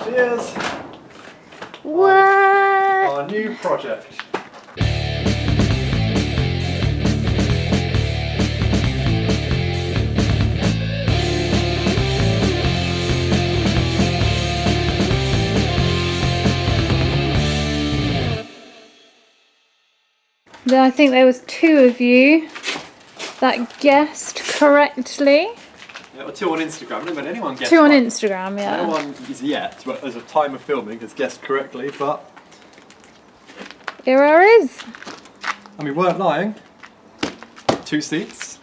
Cheers! What? Our new project. Then I think there was 2 of you that guessed correctly. Yeah, well, 2 on Instagram. Not anyone guessed 2 on right. Instagram, yeah. No one is yet, as of time of filming, has guessed correctly, but... Here are is. And we weren't lying. 2 seats.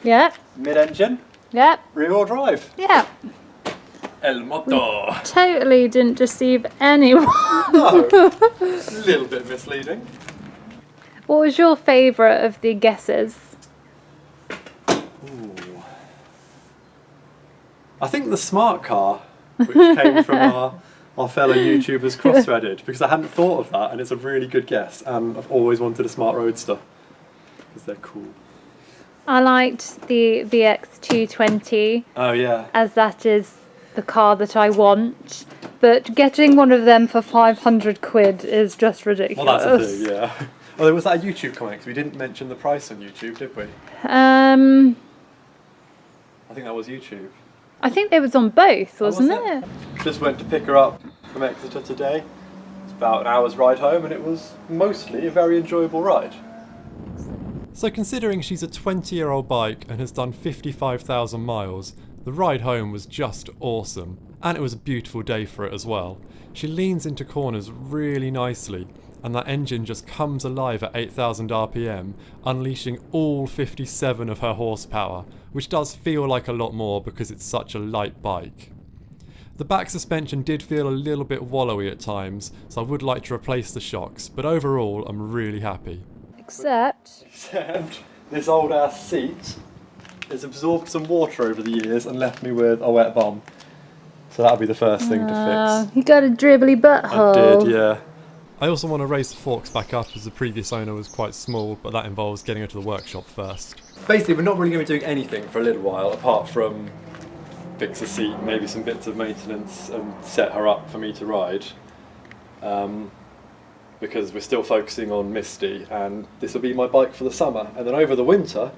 Yep. Mid-engine. Yep. Rear-wheel drive. Yep. El motor. Totally didn't deceive anyone. No. A little bit misleading. What was your favourite of the guesses? Ooh. I think the smart car, which came from our fellow YouTubers cross-threaded, because I hadn't thought of that, and it's a really good guess, and I've always wanted a smart roadster, because they're cool. I liked the VX220. Oh yeah. As that is the car that I want. But getting one of them for 500 quid is just ridiculous. Well, that's the thing, yeah. Oh, there was that YouTube comment, because we didn't mention the price on YouTube, did we? I think that was YouTube. I think it was on both, wasn't it? Just went to pick her up from Exeter today. It's about an hour's ride home, and it was mostly a very enjoyable ride. So considering she's a 20-year-old bike and has done 55,000 miles, the ride home was just awesome. And it was a beautiful day for it as well. She leans into corners really nicely, and that engine just comes alive at 8,000 RPM, unleashing all 57 of her horsepower, which does feel like a lot more because it's such a light bike. The back suspension did feel a little bit wallowy at times, so I would like to replace the shocks, but overall I'm really happy. Except this old ass seat has absorbed some water over the years and left me with a wet bum. So that'll be the first thing to fix. You got a dribbly butthole. I did, yeah. I also want to raise the forks back up as the previous owner was quite small, but that involves getting her to the workshop first. Basically, we're not really going to be doing anything for a little while, apart from fix the seat, maybe some bits of maintenance, and set her up for me to ride. Because we're still focusing on Misty, and this will be my bike for the summer. And then over the winter,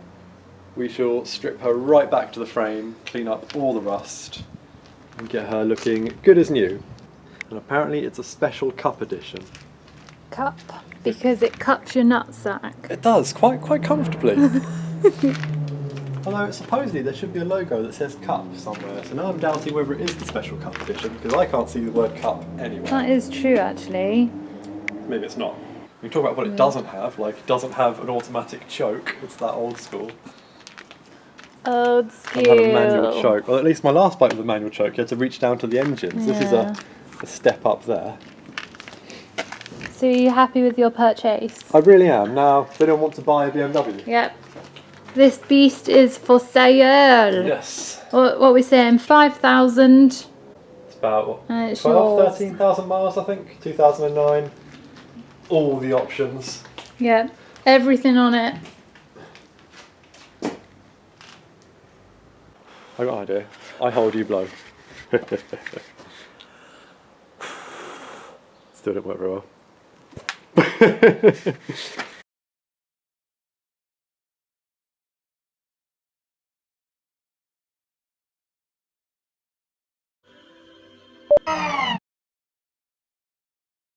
we shall strip her right back to the frame, clean up all the rust, and get her looking good as new. And apparently it's a special cup edition. Cup, because it cups your nutsack. It does, quite comfortably. Although supposedly there should be a logo that says cup somewhere, so now I'm doubting whether it is the special cup edition, because I can't see the word cup anywhere. That is true, actually. Maybe it's not. We talk about what it doesn't have, like it doesn't have an automatic choke, it's that old school. Old school. It had a manual choke, well at least my last bike with a manual choke, you had to reach down to the engine, so this is a step up there. So are you happy with your purchase? I really am. Now, does anyone want to buy a BMW? Yep. This beast is for sale. Yes. What are we saying? 5,000. It's about what, It's 12, yours. 13,000 miles I think, 2009. All the options. Yeah, everything on it. I got an idea. I hold, you blow. Still didn't work very well.